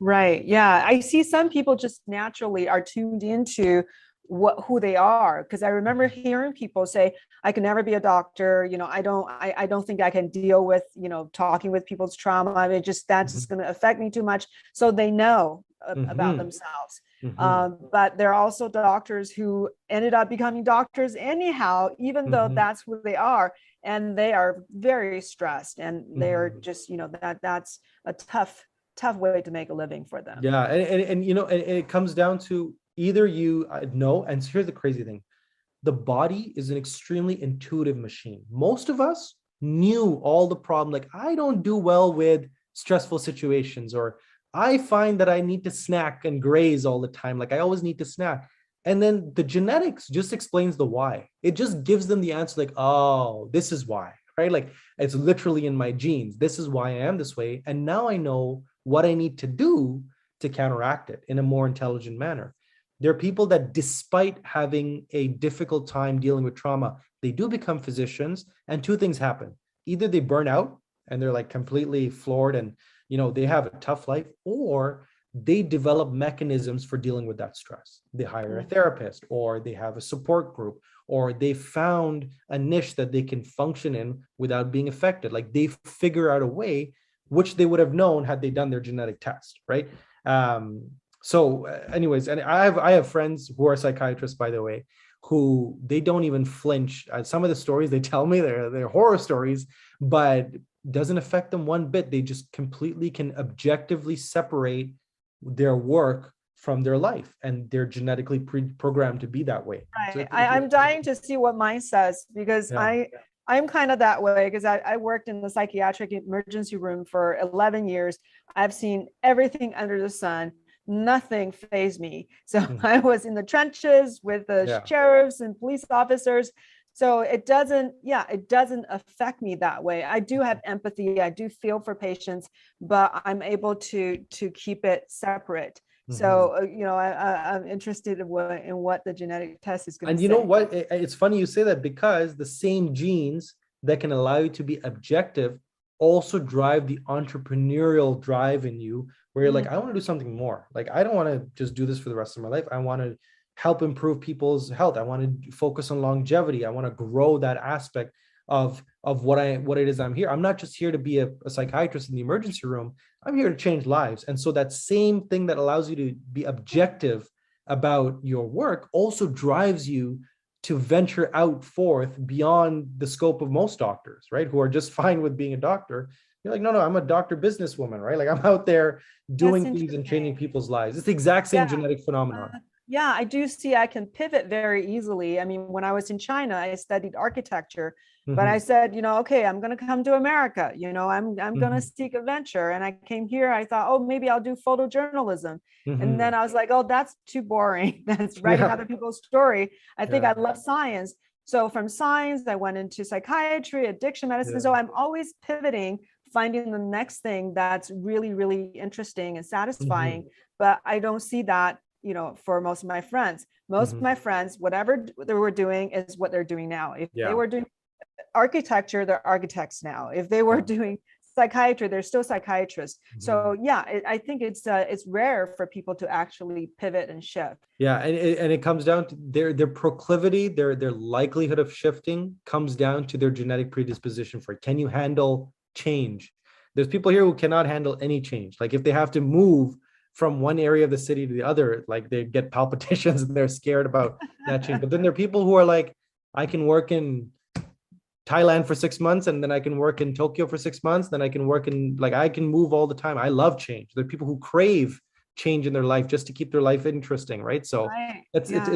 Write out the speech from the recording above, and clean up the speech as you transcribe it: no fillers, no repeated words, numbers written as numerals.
Right. Yeah. I see some people just naturally are tuned into who they are. Because I remember hearing people say, I can never be a doctor. I don't think I can deal with, talking with people's trauma. I mean, that's just Mhm. going to affect me too much. So they know about Mhm. themselves. Mhm. But there are also doctors who ended up becoming doctors anyhow, even though Mhm. that's who they are. And they are very stressed and they're Mhm. just, that's a tough way to make a living for them. Yeah, and and it comes down to either you know, and here's the crazy thing. The body is an extremely intuitive machine. Most of us knew all the problem. Like, I don't do well with stressful situations, or I find that I need to snack and graze all the time. Like, I always need to snack. And then the genetics just explains the why. It just gives them the answer, like, oh, this is why, right? Like, it's literally in my genes. This is why I am this way. And now I know what I need to do to counteract it in a more intelligent manner. There are people that, despite having a difficult time dealing with trauma, they do become physicians, and two things happen. Either they burn out and they're like completely floored and they have a tough life, or they develop mechanisms for dealing with that stress. They hire a Mm. therapist, or they have a support group, or they found a niche that they can function in without being affected. Like, they figure out a way which they would have known had they done their genetic test, right? Anyways, and I have friends who are psychiatrists, by the way, who they don't even flinch. Some of the stories they tell me, they're horror stories, but doesn't affect them one bit. They just completely can objectively separate their work from their life, and they're genetically programmed to be that way. So Right. I'm dying to see what mine says because yeah. I'm kind of that way because I worked in the psychiatric emergency room for 11 years. I've seen everything under the sun. Nothing fazed me. So Mm. I was in the trenches with the Yeah. sheriffs and police officers. So it doesn't affect me that way. I do have empathy. I do feel for patients, but I'm able to keep it separate. Mhm. So, I'm interested in what the genetic test is going to And you know say. what? It's funny you say that, because the same genes that can allow you to be objective also drive the entrepreneurial drive in you, where you're like, Mm. I want to do something more. Like, I don't want to just do this for the rest of my life. I want to help improve people's health. I want to focus on longevity. I want to grow that aspect of what it is I'm here. I'm not just here to be a psychiatrist in the emergency room. I'm here to change lives. And so that same thing that allows you to be objective about your work also drives you to venture out forth beyond the scope of most doctors, right? Who are just fine with being a doctor. You're like, no, I'm a doctor businesswoman, right? Like, I'm out there That's doing things and changing interesting. people's lives. It's the exact same Yeah. genetic phenomenon. Yeah, I do see I can pivot very easily. I mean, when I was in China, I studied architecture, but I Mm-hmm. said, okay, I'm going to come to America. I'm going to Mm-hmm. seek adventure. And I came here. I thought, oh, maybe I'll do photojournalism. And Mm-hmm. then I was like, oh, that's too boring. That's writing Yeah. other people's story. I think Yeah. I love science. So from science, I went into psychiatry, addiction medicine. Yeah. So I'm always pivoting, finding the next thing that's really, really interesting and Mm-hmm. satisfying. But I don't see that for most of my friends. Most of Mm-hmm. my friends, whatever they were doing is what they're doing now. If they Yeah. were doing architecture, they're architects now. If they were Yeah. doing psychiatry, they're still psychiatrists. Mm-hmm. So yeah, I think it's rare for people to actually pivot and shift. Yeah, and it comes down to their proclivity, their likelihood of shifting comes down to their genetic predisposition for it. Can you handle change? There's people here who cannot handle any change. Like, if they have to move from one area of the city to the other, like, they get palpitations and they're scared about that change. But then there are people who are like, I can work in Thailand for 6 months, and then I can work in Tokyo for 6 months. Then I can work in, like, I can move all the time. I love change. There are people who crave change in their life just to keep their life interesting, right? So Right. it's Yeah.